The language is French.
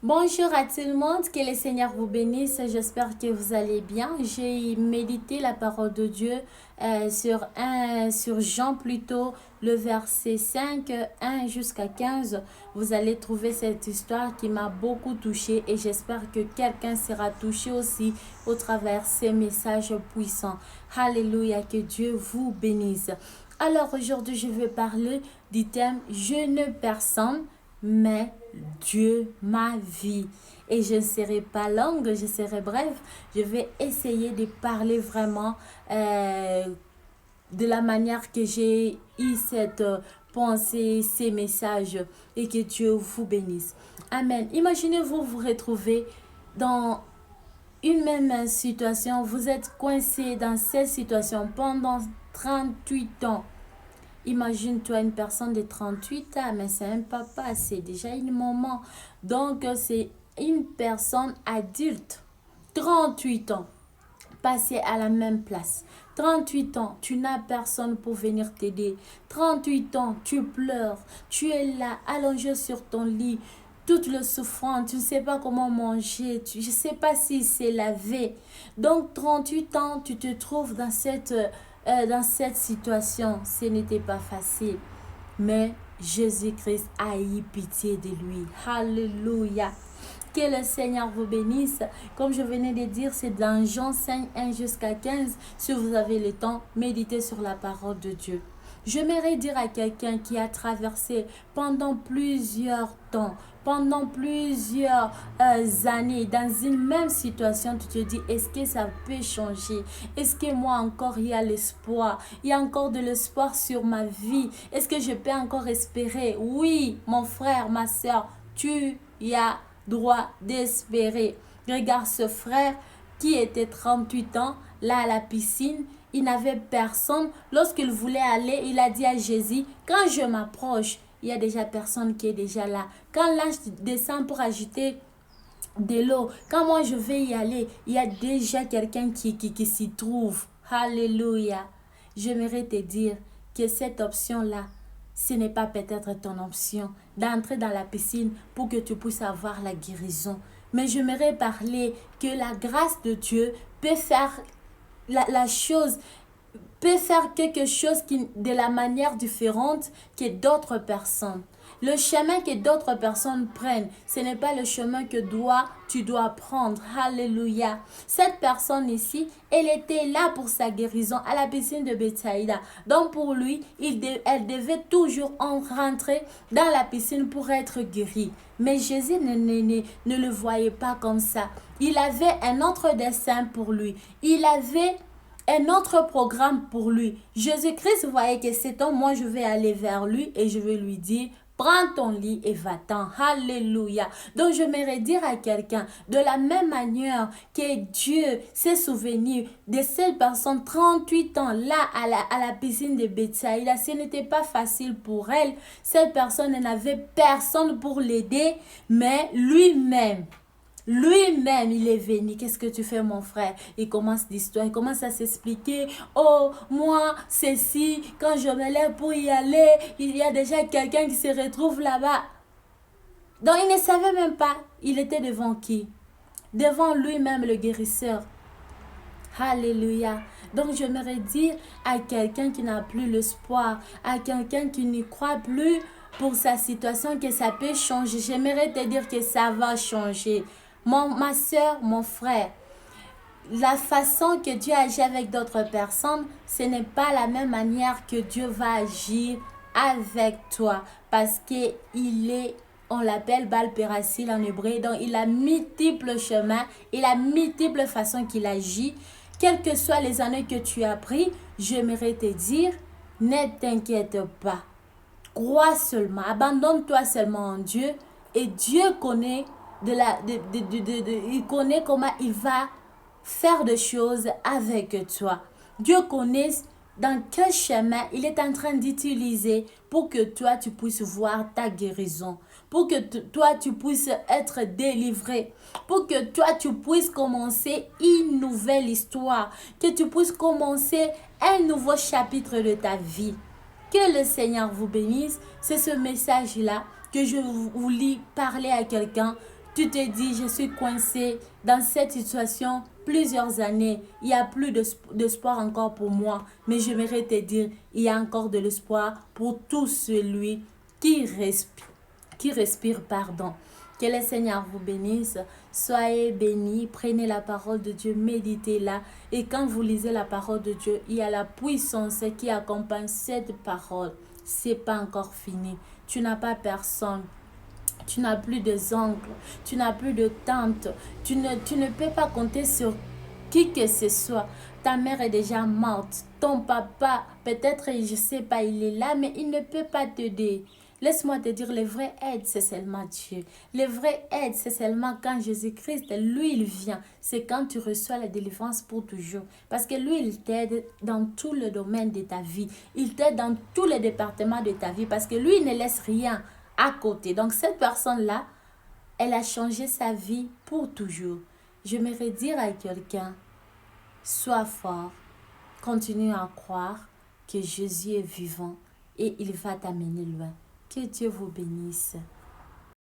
Bonjour à tout le monde, que le Seigneur vous bénisse. J'espère que vous allez bien. J'ai médité la parole de Dieu sur Jean plutôt, le verset 5, 1 jusqu'à 15. Vous allez trouver cette histoire qui m'a beaucoup touchée et j'espère que quelqu'un sera touché aussi au travers ces messages puissants. Alléluia, que Dieu vous bénisse. Alors aujourd'hui, je vais parler du thème Je ne personne mais Dieu ma vie. Et je ne serai pas longue, je serai brève. Je vais essayer de parler vraiment de la manière que j'ai eu cette pensée, ces messages et que Dieu vous bénisse. Amen. Imaginez-vous vous retrouver dans une même situation. Vous êtes coincé dans cette situation pendant 38 ans. Imagine-toi une personne de 38 ans, mais c'est un papa, c'est déjà une maman. Donc, c'est une personne adulte. 38 ans, passé à la même place. 38 ans, tu n'as personne pour venir t'aider. 38 ans, tu pleures. Tu es là, allongé sur ton lit. Toute le souffrance, tu ne sais pas comment manger, je ne sais pas si c'est lavé. Donc 38 ans, tu te trouves dans cette situation. Ce n'était pas facile. Mais Jésus-Christ a eu pitié de lui. Alléluia. Que le Seigneur vous bénisse. Comme je venais de dire, c'est dans Jean 5, 1 jusqu'à 15. Si vous avez le temps, méditez sur la parole de Dieu. J'aimerais dire à quelqu'un qui a traversé pendant plusieurs temps, pendant plusieurs années, dans une même situation, tu te dis, est-ce que ça peut changer? Est-ce que moi encore, il y a l'espoir? Il y a encore de l'espoir sur ma vie? Est-ce que je peux encore espérer? Oui, mon frère, ma soeur, tu y as droit d'espérer. Regarde ce frère qui était 38 ans, là à la piscine. Il n'avait personne. Lorsqu'il voulait aller, il a dit à Jésus, quand je m'approche, il y a déjà personne qui est déjà là. Quand l'ange descend pour ajouter de l'eau, quand moi je vais y aller, il y a déjà quelqu'un qui s'y trouve. Alléluia. J'aimerais te dire que cette option-là, ce n'est pas peut-être ton option d'entrer dans la piscine pour que tu puisses avoir la guérison. Mais j'aimerais parler que la grâce de Dieu peut faire la chose, peut faire quelque chose de la manière différente que d'autres personnes. Le chemin que d'autres personnes prennent, ce n'est pas le chemin que tu dois prendre. Alléluia. Cette personne ici, elle était là pour sa guérison à la piscine de Bethsaïda. Donc pour lui, elle devait toujours rentrer dans la piscine pour être guérie. Mais Jésus ne le voyait pas comme ça. Il avait un autre dessein pour lui. Il avait un autre programme pour lui. Jésus-Christ voyait que cet homme, moi je vais aller vers lui et je vais lui dire, prends ton lit et va-t'en. Alléluia. Donc je m'aimerais dire à quelqu'un, de la même manière que Dieu s'est souvenu de cette personne 38 ans là à la piscine de Bethsaïda, ce n'était pas facile pour elle. Cette personne n'avait personne pour l'aider, mais lui-même, il est venu. Qu'est-ce que tu fais, mon frère? Il commence l'histoire, il commence à s'expliquer. Oh, moi, ceci, quand je me lève pour y aller, il y a déjà quelqu'un qui se retrouve là-bas. Donc, il ne savait même pas. Il était devant qui? Devant lui-même, le guérisseur. Alléluia. Donc, j'aimerais dire à quelqu'un qui n'a plus l'espoir, à quelqu'un qui n'y croit plus pour sa situation, que ça peut changer. J'aimerais te dire que ça va changer. Ma soeur, mon frère, la façon que Dieu agit avec d'autres personnes, ce n'est pas la même manière que Dieu va agir avec toi. Parce qu'il est, on l'appelle Baal Pérasil en hébreu, donc il a multiples chemins, il a multiples façons qu'il agit. Quelles que soient les années que tu as pris, j'aimerais te dire, ne t'inquiète pas. Crois seulement, abandonne-toi seulement en Dieu et Dieu connaît il connaît comment il va faire des choses avec toi. Dieu connaît dans quel chemin il est en train d'utiliser pour que toi tu puisses voir ta guérison, pour que toi tu puisses être délivré, pour que toi tu puisses commencer une nouvelle histoire, que tu puisses commencer un nouveau chapitre de ta vie. Que le Seigneur vous bénisse. C'est ce message-là que je voulais parler à quelqu'un Tu te dis, je suis coincé dans cette situation plusieurs années. Il n'y a plus d'espoir encore pour moi. Mais j'aimerais te dire, il y a encore de l'espoir pour tout celui qui respire, pardon. Que le Seigneur vous bénisse. Soyez bénis. Prenez la parole de Dieu, méditez-la. Et quand vous lisez la parole de Dieu, il y a la puissance qui accompagne cette parole. C'est pas encore fini. Tu n'as pas personne. Tu n'as plus de oncles. Tu n'as plus de tantes. Tu ne peux pas compter sur qui que ce soit. Ta mère est déjà morte. Ton papa, peut-être, je ne sais pas, il est là, mais il ne peut pas t'aider. Laisse-moi te dire, le vrai aide, c'est seulement Dieu. Le vrai aide, c'est seulement quand Jésus-Christ, lui, il vient. C'est quand tu reçois la délivrance pour toujours. Parce que lui, il t'aide dans tout le domaine de ta vie. Il t'aide dans tous les départements de ta vie. Parce que lui, il ne laisse rien à côté. Donc, cette personne-là, elle a changé sa vie pour toujours. J'aimerais dire à quelqu'un, sois fort, continue à croire que Jésus est vivant et il va t'amener loin. Que Dieu vous bénisse.